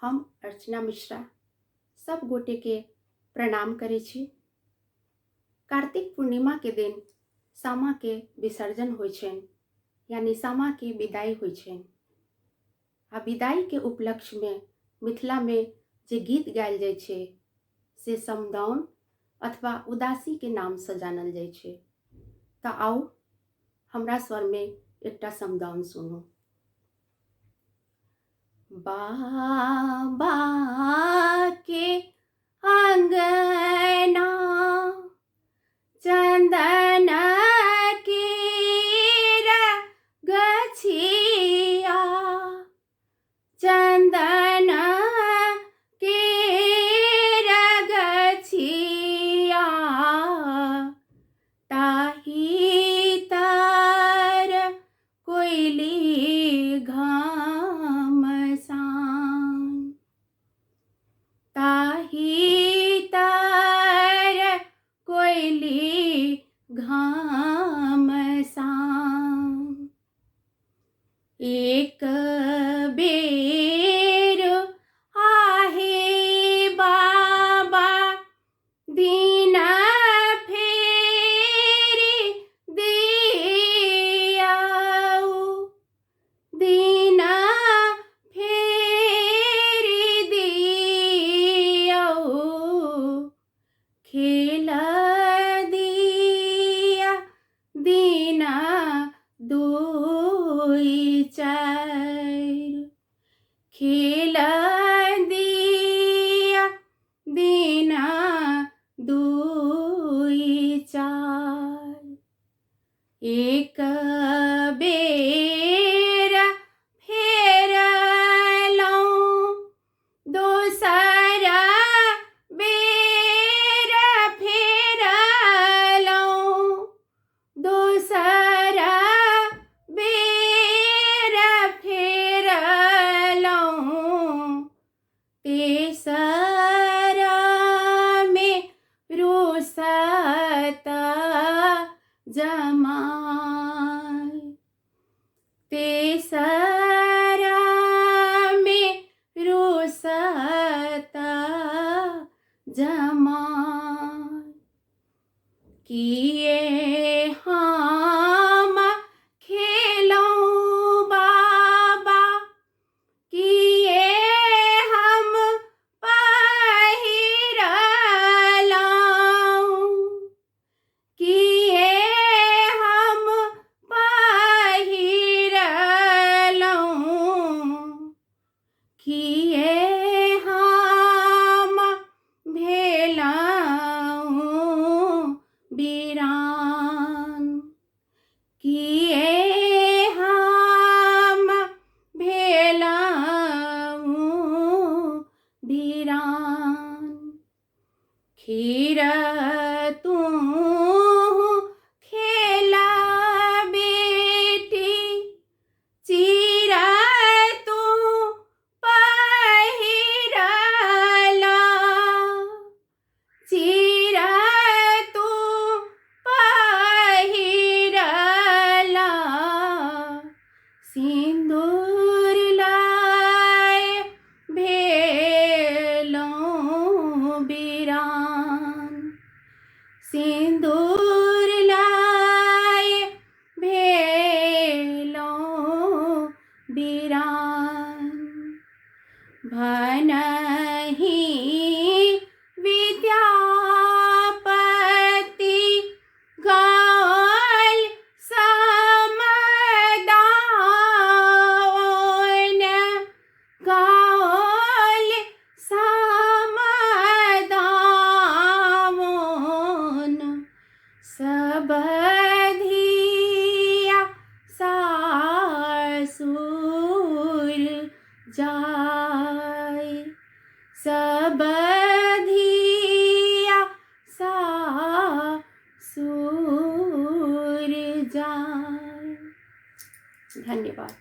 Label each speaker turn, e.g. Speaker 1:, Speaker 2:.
Speaker 1: हम अर्चना मिश्रा सब गोटे के प्रणाम करे छी। कार्तिक पूर्णिमा के दिन सामा के विसर्जन होइ छनि, यानी सामा के विदाई होइ छनि। आ विदाई के उपलक्ष्य में मिथिला में जे गीत गायल जाइ छै से समदाउन अथवा उदासी के नाम से जानल जाइ छै। तऽ आउ हमरा स्वर में एकटा समदाउन सुनू। बाबा के अंगना चंदन केर गछिया, चंदन केर गछिया, ताही तर कोइली घमसान, ताही तर कोइली घमसान। एक बेर आहे बाबा दिन फेरी दियाऊ, दिन फेरी दियाऊ, खेल दिया दिन दुई चार, खेल दिया दिन दुई चार। एक बेर फेरलौं, दोसर बेर फेरलौं, दोसर बेर फेरलौं, तेसर में रोसत जमाय, तेसर में रोसत जमाय। किए हम खेलौं बाबा, किए हम पहिरलौं, किए हम पहिरलौं, किए हम भेलौं बिरान, किए हम भेलौं बिरान। खीर तू खेला बेटी, चीर तू पहिरला, चीर तू पहिरला, सिंदूर लाय भेलौं बिरान, सिंदूर लाय भेलौं बिरान। भनहि विद्यापति गाओल समदाउन, गाओल समदाउन, सब धिया सासुर जाय, सब धिया सासुर जाय। धन्यवाद।